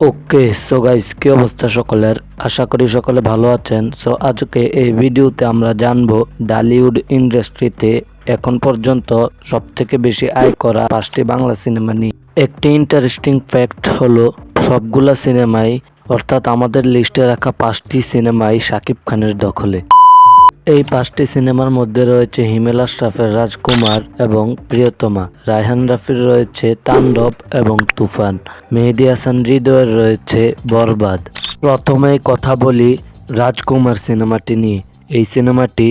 Okay so guys, কি অবস্থা সকলের? আশা করি সকলে ভালো আছেন। সো আজকে এই ভিডিওতে আমরা জানবো ঢালিউড ইন্ডাস্ট্রিতে এখন পর্যন্ত সবথেকে বেশি আয় করা 5টি বাংলা সিনেমা নিয়ে। একটি ইন্টারেস্টিং ফ্যাক্ট হলো সবগুলা সিনেমাই অর্থাৎ আমাদের লিস্টে রাখা 5টি সিনেমাই শাকিব খানের দখলে। এই 5টি সিনেমার মধ্যে রয়েছে হিমেল আশরাফের রাজকুমার এবং প্রিয়তমা, রায়হান রাফির রয়েছে তাণ্ডব এবং তুফান, মেহেদী হাসান হৃদয়ের রয়েছে বরবাদ। প্রথমেই কথা বলি রাজকুমার সিনেমাটি নিয়ে। এই সিনেমাটি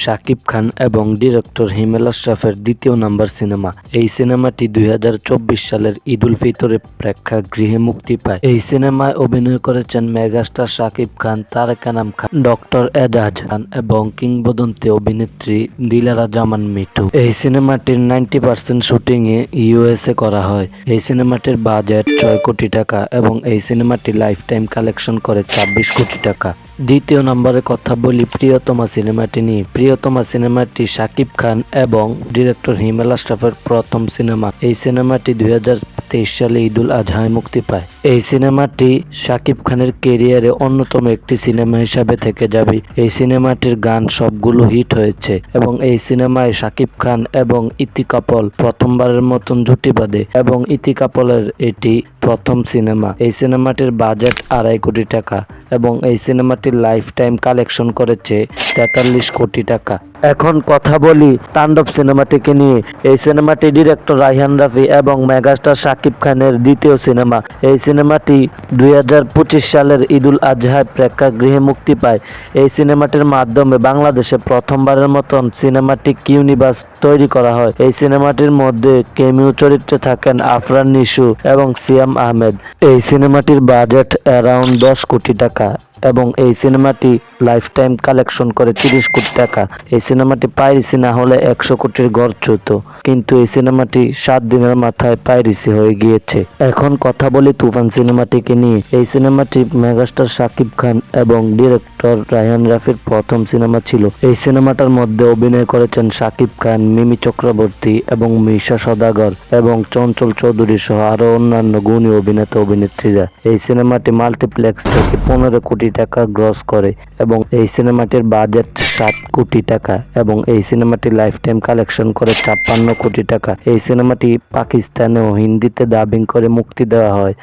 শাকিব খান এবং ডিরেক্টর হিমেল আশরাফের দ্বিতীয় নাম্বার সিনেমা। এই সিনেমাটি 2024 সালের ঈদ উল ফিতরে প্রেক্ষাগৃহে মুক্তি পায়। এই সিনেমায় অভিনয় করেছেন মেগাস্টার শাকিব খান, তারেক আনাম খান, ডক্টর এজাজ খান এবং কিংবদন্তি অভিনেত্রী দিলারা জামান মিঠু। এই সিনেমাটির 90% শুটিং এ ইউএসএ করা হয়। এই সিনেমাটির বাজেট 6 কোটি টাকা এবং এই সিনেমাটি লাইফ টাইম কালেকশন করে 26 কোটি টাকা। দ্বিতীয় নম্বরে কথা বলি প্রিয়তমা সিনেমাটি নিয়ে। প্রিয়তমা সিনেমাটি শাকিব খান এবং ডিরেক্টর হিমেল আশরাফের প্রথম সিনেমা। এই সিনেমাটি 2023 সালে ঈদ উল আজহায় মুক্তি পায়। এই সিনেমাটি শাকিব খানের কেরিয়ারে অন্যতম একটি সিনেমা হিসাবে থেকে যাবে। এই সিনেমাটির গান সবগুলো হিট হয়েছে এবং এই সিনেমায় শাকিব খান এবং ইতি কাপল প্রথমবারের মতন জুটি বাঁধে এবং ইতি কাপলের এটি প্রথম সিনেমা। এই সিনেমাটির বাজেট 2.5 কোটি টাকা এবং এই সিনেমাটির লাইফ টাইম কালেকশন করেছে 43 কোটি টাকা। এখন কথা বলি তাণ্ডব সিনেমাটিকে নিয়ে। এই সিনেমাটি ডিরেক্টর রায়হান রাফি এবং মেগাস্টার শাকিব খানের দ্বিতীয় সিনেমা। এই সিনেমাটি 2025 সালের ঈদ উল আজহায় প্রেক্ষাগৃহে মুক্তি পায়। এই সিনেমাটির মাধ্যমে বাংলাদেশে প্রথমবারের মতন সিনেমাটিক ইউনিভার্স তৈরি করা হয়। এই সিনেমাটির মধ্যে কেমিও চরিত্রে থাকেন আফরান নিশু এবং সিয়াম আহমেদ। এই সিনেমাটির বাজেট অ্যারাউন্ড 10 কোটি টাকা এবং এই সিনেমাটি লাইফ টাইম কালেকশন করে 30 কোটি টাকা। এই সিনেমাটি পাইরেসি না হলে 100 কোটির ঘর ছুঁতো, কিন্তু এই সিনেমাটি 7 দিনের মাথায় পাইরেসি হয়ে গিয়েছে। এখন কথা বলি তুফান সিনেমাটিকে নিয়ে। এই সিনেমাটি মেগাস্টার শাকিব খান এবং ডিরেক্টর রায়হান রাফির প্রথম সিনেমা ছিল। এই সিনেমাটার মধ্যে অভিনয় করেছেন শাকিব খান, মিমি চক্রবর্তী এবং মিশা সদাগর এবং চঞ্চল চৌধুরী সহ আরো অন্যান্য গুণী অভিনেতা অভিনেত্রীরা। এই সিনেমাটি মাল্টিপ্লেক্স থেকে 15 কোটি টাকা গ্রস করে এবং এই সিনেমাটির বাজেট 7 কোটি টাকা এবং এই সিনেমাটি লাইফ টাইম কালেকশন করে 56 কোটি টাকা। এই সিনেমাটি পাকিস্তানে ও হিন্দিতে ডাবিং করে মুক্তি দেওয়া হয়।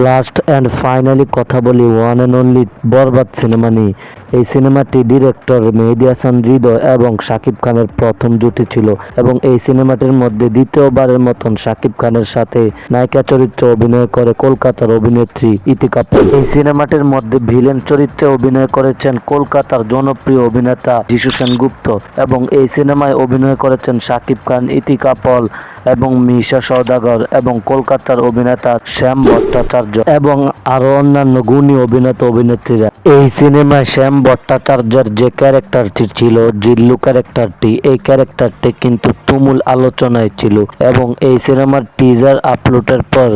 লাস্ট অ্যান্ড ফাইনালি কথা বলি one and only Borbaad cinema নিয়ে। এই সিনেমাটি ডিরেক্টর মেহেদী হাসান হৃদয় এবং শাকিব খানের প্রথম জুটি ছিল এবং এই সিনেমাটির মধ্যে দ্বিতীয়বারের মতন শাকিব খানের সাথে নায়িকা চরিত্রে অভিনয় করে কলকাতার অভিনেত্রী ইতি কাপুর। এই সিনেমাটির মধ্যে ভিলেন চরিত্রে অভিনয় করেছেন কলকাতার জনপ্রিয় অভিনেতা যিশু সেনগুপ্ত এবং এই সিনেমায় অভিনয় করেছেন শাকিব খান, ইতি কাপুর এবং মিশা সওদাগর এবং কলকাতার অভিনেতা শ্যাম ভট্টাচার্য এবং আরো অন্যান্য গুণী অভিনেতা অভিনেত্রীরা। এই সিনেমায় শ্যাম ভট্টাচার্যের যে ক্যারেক্টারটি ছিল, জিল্লু ক্যারেক্টারটি, এই ক্যারেক্টারটি কিন্তু তুমুল আলোচনায় ছিল এবং এই সিনেমার টিজার আপলোডের পর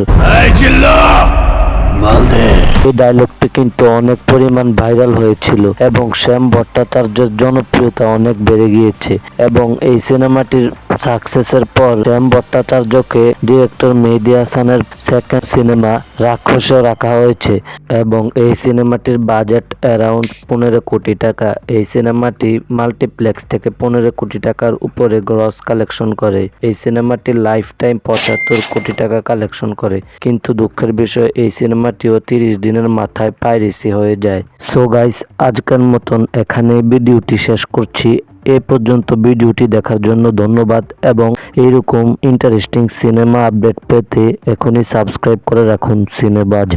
এই ডায়লগটি কিন্তু অনেক পরিমাণ ভাইরাল হয়েছিল এবং শ্যাম ভট্টাচার্যের জনপ্রিয়তা অনেক বেড়ে গিয়েছে এবং এই সিনেমাটির সাকসেসের পর শ্যাম ভট্টাচার্যকে ডিরেক্টর মেহেদী হাসানের সেকেন্ড সিনেমা রাক্ষসে রাখা হয়েছে এবং এই সিনেমাটির বাজেট অ্যারাউন্ড 15 কোটি টাকা। এই সিনেমাটি মাল্টিপ্লেক্স থেকে 15 কোটি টাকার উপরে গ্রস কালেকশন করে। এই সিনেমাটি লাইফ টাইম 75 কোটি টাকা কালেকশন করে, কিন্তু দুঃখের বিষয় এই সিনেমাটিও 30 দিনের মাথায় পাইরেসি হয়ে যায়। সো গাইস, আজকের মতন এখানে ভিডিওটি শেষ করছি। এ পর্যন্ত ভিডিওটি দেখার জন্য ধন্যবাদ এবং এইরকম ইন্টারেস্টিং সিনেমা আপডেট পেতে এখনই সাবস্ক্রাইব করে রাখুন সিনেবাজ।